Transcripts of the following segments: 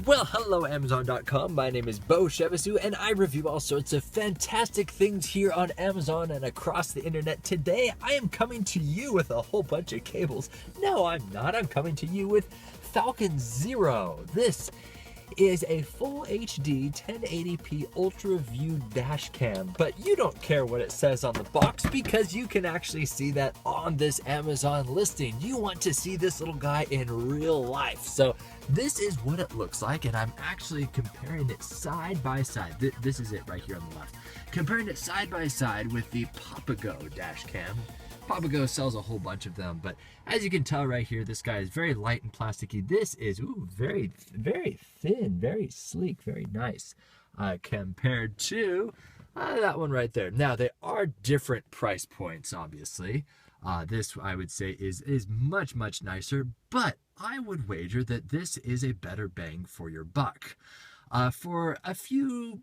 Well, hello Amazon.com. My name is Beau and I review all sorts of fantastic things here on Amazon and across the internet. Today, I am coming to you with a whole bunch of cables. No, I'm not. I'm coming to you with Falcon Zero. This is a full HD 1080p ultra view dash cam, but you don't care what it says on the box because you can actually see that on this Amazon listing. You want to see this little guy in real life. So this is what it looks like, and I'm actually comparing it side by side. This is it right here on the left. Comparing it side by side with the Papago dash cam. Papago sells a whole bunch of them, but as you can tell right here, this guy is very light and plasticky. This is very thin, very sleek, very nice compared to that one right there. Now, they are different price points, obviously. This, I would say, is much nicer, but I would wager that this is a better bang for your buck for a few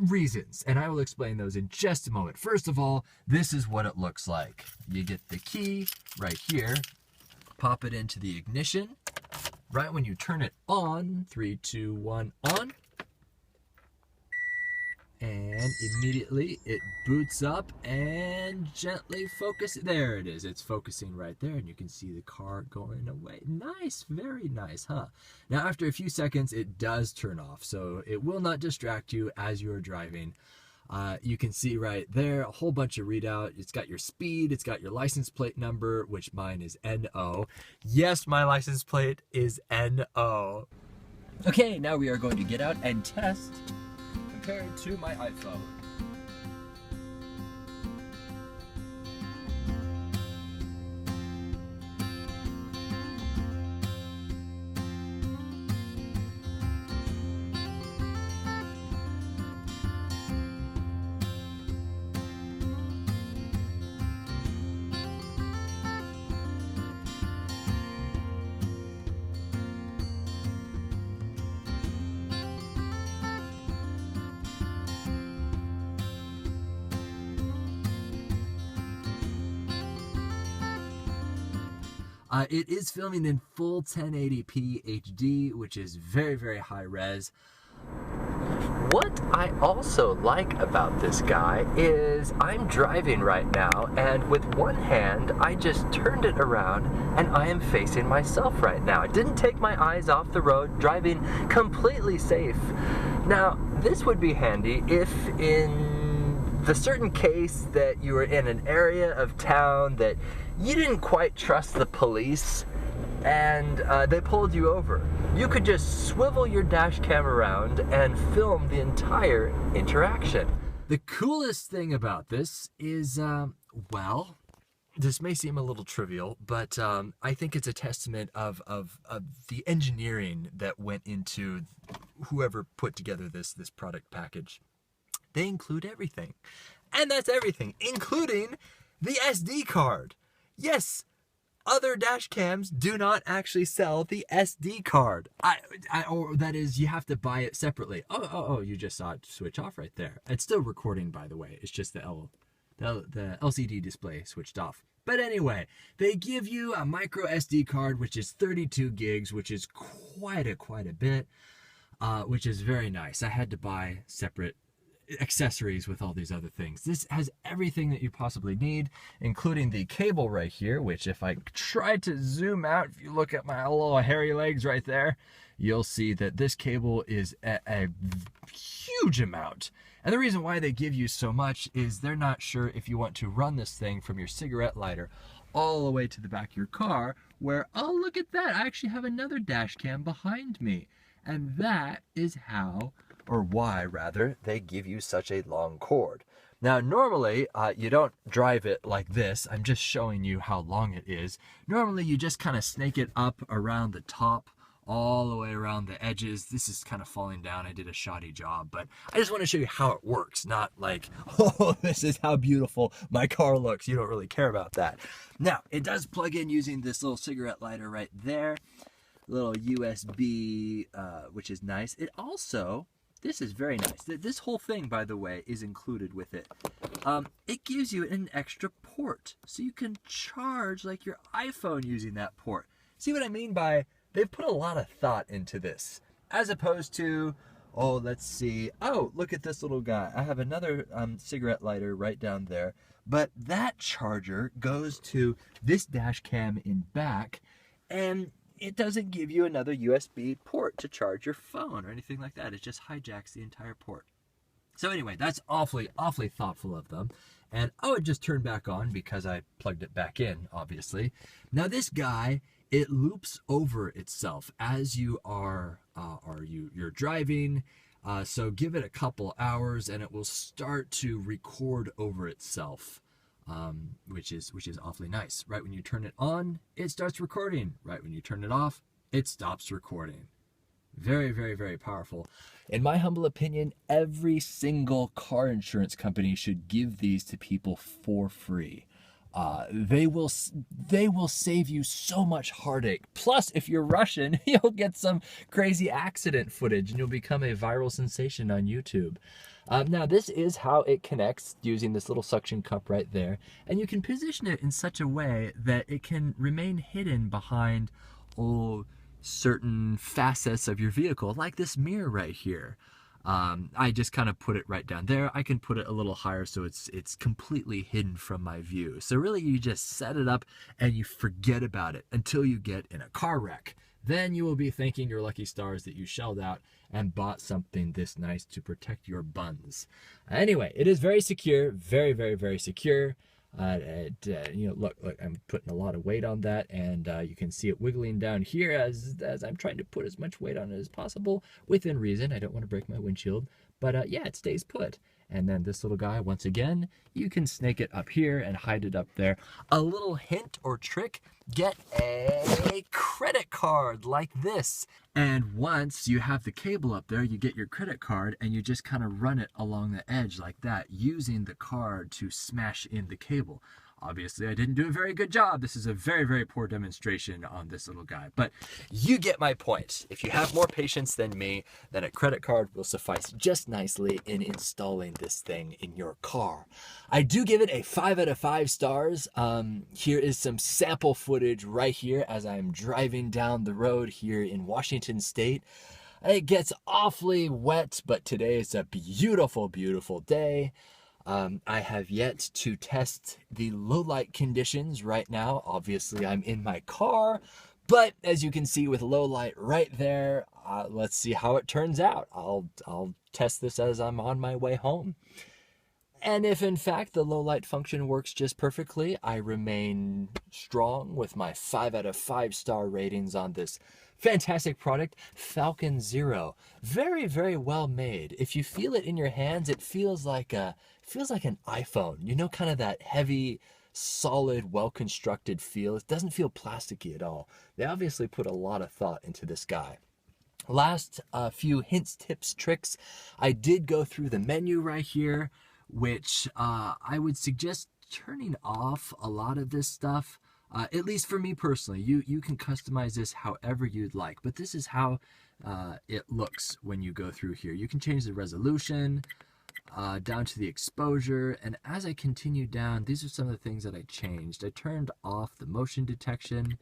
reasons, and I will explain those in just a moment. First of all, this is what it looks like. You get the key right here, pop it into the ignition. Right when you turn it on, 3, 2, 1, on. And immediately it boots up and gently focus. There it is. It's focusing right there, and you can see the car going away. Nice, very nice, huh? Now, after a few seconds, it does turn off, so it will not distract you as you're driving. You can see right there a whole bunch of readout. It's got your speed, it's got your license plate number, which mine is NO. Yes, my license plate is NO. Okay, now we are going to get out and test compared to my iPhone. It is filming in full 1080p HD, which is very high res. What I also like about this guy is I'm driving right now, and with one hand I just turned it around and I am facing myself right now. I didn't take my eyes off the road, driving completely safe. Now, this would be handy if in the certain case that you were in an area of town that you didn't quite trust the police and they pulled you over. You could just swivel your dash cam around and film the entire interaction. The coolest thing about this is, well, this may seem a little trivial, but I think it's a testament of the engineering that went into whoever put together this product package. They include everything. And that's everything, including the SD card. Yes, other dash cams do not actually sell the SD card. Or that is, you have to buy it separately. Oh, you just saw it switch off right there. It's still recording, by the way. It's just the LCD display switched off. But anyway, they give you a micro SD card, which is 32 gigs, which is quite a bit, which is very nice. I had to buy separate accessories with all these other things. This has everything that you possibly need, including the cable right here, which if I try to zoom out, if you look at my little hairy legs right there, you'll see that this cable is a huge amount. And the reason why they give you so much is they're not sure if you want to run this thing from your cigarette lighter all the way to the back of your car, where, oh, look at that, I actually have another dash cam behind me. And that is how, or why rather, they give you such a long cord. Now, normally, you don't drive it like this. I'm just showing you how long it is. Normally, you just kind of snake it up around the top, all the way around the edges. This is kind of falling down. I did a shoddy job, but I just want to show you how it works, not like, oh, this is how beautiful my car looks. You don't really care about that. Now, it does plug in using this little cigarette lighter right there. Little USB, which is nice. It also, this is very nice. This whole thing, by the way, is included with it. It gives you an extra port, so you can charge like your iPhone using that port. See what I mean by they've put a lot of thought into this. as opposed to, oh, let's see. Oh, look at this little guy. I have another cigarette lighter right down there. But that charger goes to this dash cam in back, and it doesn't give you another USB port to charge your phone or anything like that. It just hijacks the entire port. So anyway, that's awfully, awfully thoughtful of them. And oh, it just turned back on because I plugged it back in, obviously. Now this guy, it loops over itself as you you're driving. So give it a couple hours and it will start to record over itself, which is awfully nice. Right when you turn it on, it starts recording. Right when you turn it off, it stops recording. Very, very, very powerful. In my humble opinion, every single car insurance company should give these to people for free. They will save you so much heartache. Plus, if you're Russian, you'll get some crazy accident footage and you'll become a viral sensation on YouTube. Now, this is how it connects using this little suction cup right there. And you can position it in such a way that it can remain hidden behind certain facets of your vehicle, like this mirror right here. I just kind of put it right down there. I can put it a little higher so it's completely hidden from my view. So really you just set it up and you forget about it until you get in a car wreck. Then you will be thanking your lucky stars that you shelled out and bought something this nice to protect your buns. Anyway, it is very secure, very, very, very secure. Look, I'm putting a lot of weight on that, and you can see it wiggling down here as I'm trying to put as much weight on it as possible within reason. I don't want to break my windshield, but yeah, it stays put. And then this little guy, once again, you can snake it up here and hide it up there. A little hint or trick, get a credit card like this. And once you have the cable up there, you get your credit card and you just kind of run it along the edge like that, using the card to smash in the cable. Obviously, I didn't do a very good job. This is a very, very poor demonstration on this little guy. But you get my point. If you have more patience than me, then a credit card will suffice just nicely in installing this thing in your car. I do give it a 5 out of 5 stars. Here is some sample footage right here as I'm driving down the road here in Washington State. It gets awfully wet, but today is a beautiful, beautiful day. I have yet to test the low light conditions right now. Obviously, I'm in my car, but as you can see with low light right there, let's see how it turns out. I'll test this as I'm on my way home. And if in fact the low light function works just perfectly, I remain strong with my 5 out of 5 star ratings on this fantastic product, Falcon Zero. Very, very well made. If you feel it in your hands, it feels like an iPhone. You know, kind of that heavy, solid, well-constructed feel. It doesn't feel plasticky at all. They obviously put a lot of thought into this guy. Last few hints, tips, tricks. I did go through the menu right here, which I would suggest turning off a lot of this stuff. At least for me personally, you can customize this however you'd like, but this is how it looks when you go through here. You can change the resolution down to the exposure, and as I continue down, these are some of the things that I changed. I turned off the motion detection,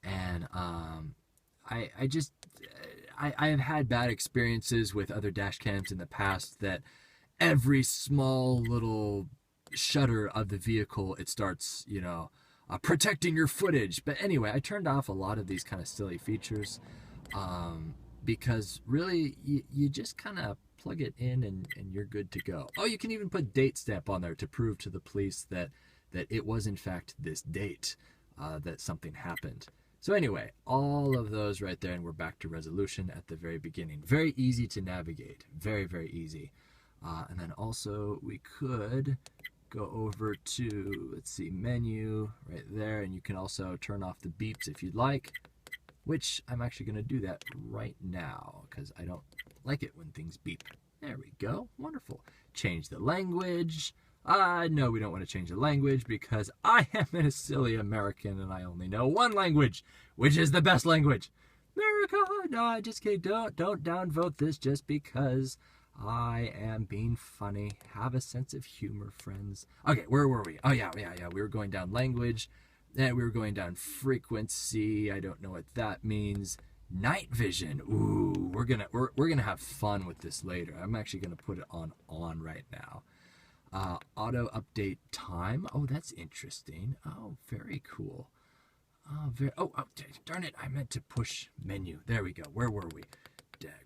and I have had bad experiences with other dash cams in the past that every small little shutter of the vehicle, it starts, protecting your footage. But anyway, I turned off a lot of these kind of silly features because really you just kind of plug it in and you're good to go. Oh, you can even put date stamp on there to prove to the police that it was in fact this date that something happened. So anyway, all of those right there, and we're back to resolution at the very beginning. Very easy to navigate. Very, very easy. And then also we could go over to, let's see, menu right there, and you can also turn off the beeps if you'd like, which I'm actually going to do that right now because I don't like it when things beep. There we go. Wonderful. Change the language. No, we don't want to change the language because I am a silly American and I only know one language, which is the best language. America. No, I just kidding. Don't downvote this just because I am being funny. Have a sense of humor, friends. Okay, where were we? Oh, yeah. We were going down language. Then we were going down frequency. I don't know what that means. Night vision. Ooh, we're gonna have fun with this later. I'm actually gonna put it on right now. Auto update time. Oh, that's interesting. Oh, very cool. Oh, darn it! I meant to push menu. There we go. Where were we?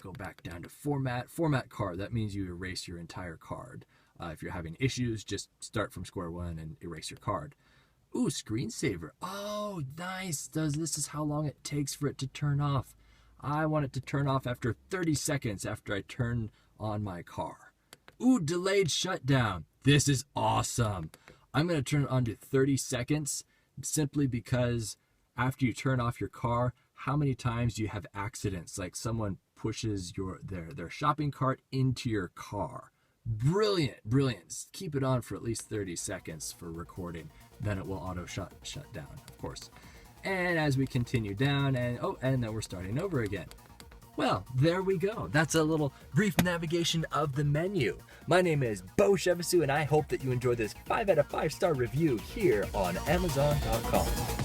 Go back down to format card. That means you erase your entire card. If you're having issues, just start from square one and erase your card. Ooh, screensaver. Oh, nice. This is how long it takes for it to turn off. I want it to turn off after 30 seconds after I turn on my car. Ooh, delayed shutdown. This is awesome. I'm going to turn it on to 30 seconds simply because after you turn off your car, how many times do you have accidents? Like someone pushes their shopping cart into your car. Brilliant, brilliant. Keep it on for at least 30 seconds for recording. Then it will auto shut down, of course. And as we continue down, and then we're starting over again. Well, there we go. That's a little brief navigation of the menu. My name is Beau, and I hope that you enjoyed this 5 out of 5 star review here on Amazon.com.